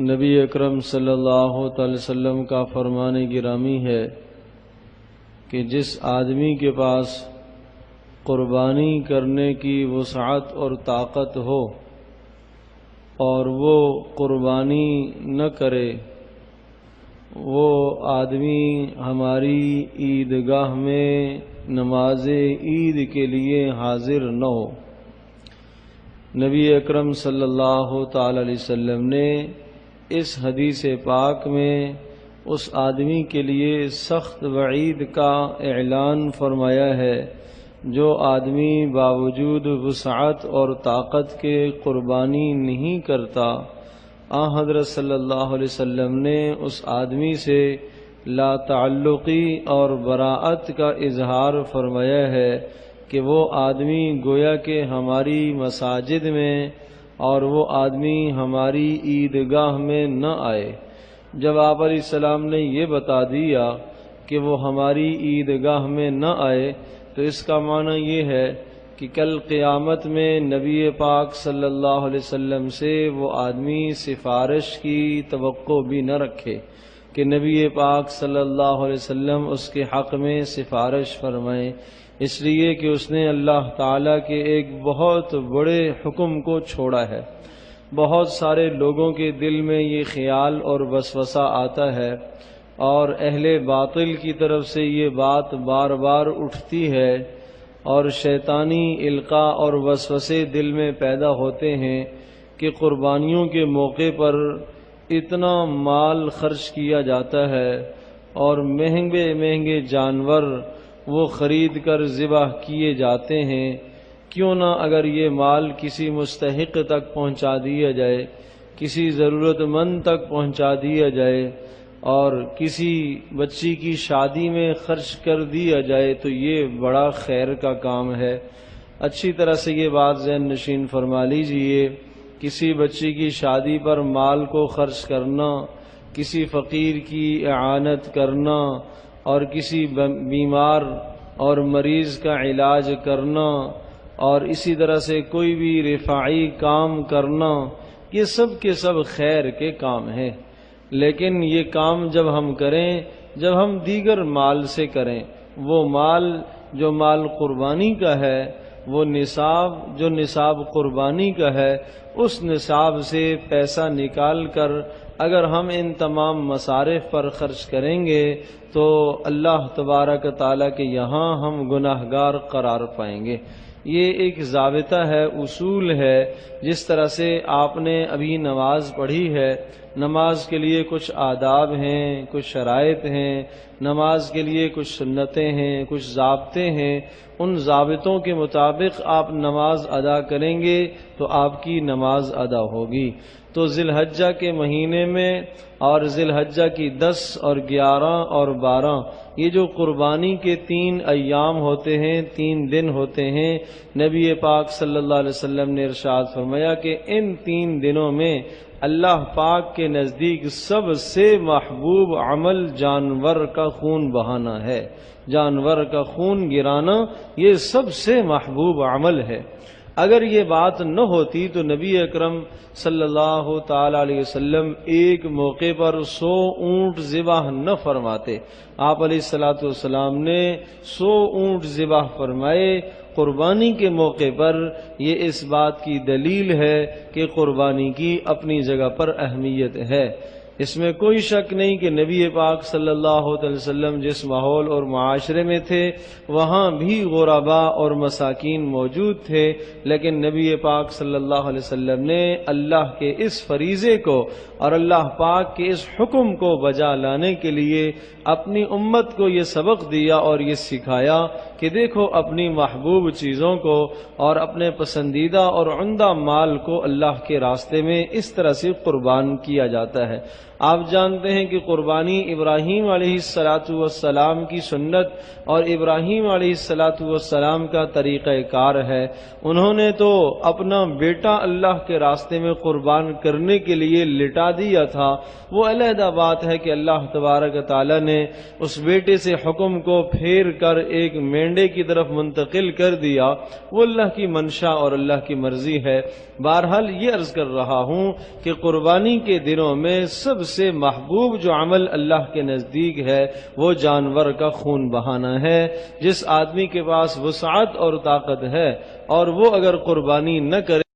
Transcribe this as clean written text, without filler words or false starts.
نبی اکرم صلی اللہ علیہ وسلم کا فرمان گرامی ہے کہ جس آدمی کے پاس قربانی کرنے کی وسعت اور طاقت ہو اور وہ قربانی نہ کرے، وہ آدمی ہماری عیدگاہ میں نماز عید کے لیے حاضر نہ ہو۔ نبی اکرم صلی اللہ تعالی علیہ وسلم نے اس حدیث پاک میں اس آدمی کے لیے سخت وعید کا اعلان فرمایا ہے جو آدمی باوجود وسعت اور طاقت کے قربانی نہیں کرتا۔ حضرت صلی اللہ علیہ وسلم نے اس آدمی سے لا تعلقی اور براءت کا اظہار فرمایا ہے کہ وہ آدمی گویا کہ ہماری مساجد میں اور وہ آدمی ہماری عیدگاہ میں نہ آئے۔ جب آپ علیہ السلام نے یہ بتا دیا کہ وہ ہماری عیدگاہ میں نہ آئے تو اس کا معنی یہ ہے کہ کل قیامت میں نبی پاک صلی اللہ علیہ وسلم سے وہ آدمی سفارش کی توقع بھی نہ رکھے کہ نبی پاک صلی اللہ علیہ وسلم اس کے حق میں سفارش فرمائیں، اس لیے کہ اس نے اللہ تعالیٰ کے ایک بہت بڑے حکم کو چھوڑا ہے۔ بہت سارے لوگوں کے دل میں یہ خیال اور وسوسہ آتا ہے اور اہل باطل کی طرف سے یہ بات بار بار اٹھتی ہے اور شیطانی القاء اور وسوسے دل میں پیدا ہوتے ہیں کہ قربانیوں کے موقع پر اتنا مال خرچ کیا جاتا ہے اور مہنگے مہنگے جانور وہ خرید کر ذبح کیے جاتے ہیں، کیوں نہ اگر یہ مال کسی مستحق تک پہنچا دیا جائے، کسی ضرورت مند تک پہنچا دیا جائے اور کسی بچی کی شادی میں خرچ کر دیا جائے تو یہ بڑا خیر کا کام ہے۔ اچھی طرح سے یہ بات ذہن نشین فرما لیجئے، کسی بچی کی شادی پر مال کو خرچ کرنا، کسی فقیر کی اعانت کرنا اور کسی بیمار اور مریض کا علاج کرنا اور اسی طرح سے کوئی بھی رفاعی کام کرنا، یہ سب کے سب خیر کے کام ہیں، لیکن یہ کام جب ہم کریں، جب ہم دیگر مال سے کریں، وہ مال جو مال قربانی کا ہے، وہ نصاب جو نصاب قربانی کا ہے، اس نصاب سے پیسہ نکال کر اگر ہم ان تمام مصارف پر خرچ کریں گے تو اللہ تبارک تعالیٰ کے یہاں ہم گناہگار قرار پائیں گے۔ یہ ایک ضابطہ ہے، اصول ہے۔ جس طرح سے آپ نے ابھی نماز پڑھی ہے، نماز کے لیے کچھ آداب ہیں، کچھ شرائط ہیں، نماز کے لیے کچھ سنتیں ہیں، کچھ ضابطے ہیں، ان ضابطوں کے مطابق آپ نماز ادا کریں گے تو آپ کی نماز ادا ہوگی۔ تو ذی الحجہ کے مہینے میں اور ذی الحجہ کی 10 اور 11 اور 12 یہ جو قربانی کے 3 ایام ہوتے ہیں، 3 دن ہوتے ہیں، نبی پاک صلی اللہ علیہ وسلم نے ارشاد فرمایا کہ ان 3 دنوں میں اللہ پاک کے نزدیک سب سے محبوب عمل جانور کا خون بہانا ہے۔ جانور کا خون گرانا یہ سب سے محبوب عمل ہے۔ اگر یہ بات نہ ہوتی تو نبی اکرم صلی اللہ تعالی علیہ وسلم ایک موقع پر 100 اونٹ ذبح نہ فرماتے۔ آپ علیہ الصلوۃ والسلام نے 100 اونٹ ذبح فرمائے قربانی کے موقع پر۔ یہ اس بات کی دلیل ہے کہ قربانی کی اپنی جگہ پر اہمیت ہے، اس میں کوئی شک نہیں کہ نبی پاک صلی اللہ علیہ وسلم جس ماحول اور معاشرے میں تھے وہاں بھی غرباء اور مساکین موجود تھے، لیکن نبی پاک صلی اللہ علیہ وسلم نے اللہ کے اس فریضے کو اور اللہ پاک کے اس حکم کو بجا لانے کے لیے اپنی امت کو یہ سبق دیا اور یہ سکھایا کہ دیکھو اپنی محبوب چیزوں کو اور اپنے پسندیدہ اور عمدہ مال کو اللہ کے راستے میں اس طرح سے قربان کیا جاتا ہے۔ آپ جانتے ہیں کہ قربانی ابراہیم علیہ السلام کی سنت اور ابراہیم علیہ السلام کا طریقہ کار ہے۔ انہوں نے تو اپنا بیٹا اللہ کے راستے میں قربان کرنے کے لیے لٹا دیا تھا۔ وہ علیحدہ بات ہے کہ اللہ تبارک تعالیٰ نے اس بیٹے سے حکم کو پھیر کر ایک مینڈے کی طرف منتقل کر دیا، وہ اللہ کی منشا اور اللہ کی مرضی ہے۔ بہرحال یہ عرض کر رہا ہوں کہ قربانی کے دنوں میں سب سے محبوب جو عمل اللہ کے نزدیک ہے وہ جانور کا خون بہانا ہے۔ جس آدمی کے پاس وسعت اور طاقت ہے اور وہ اگر قربانی نہ کرے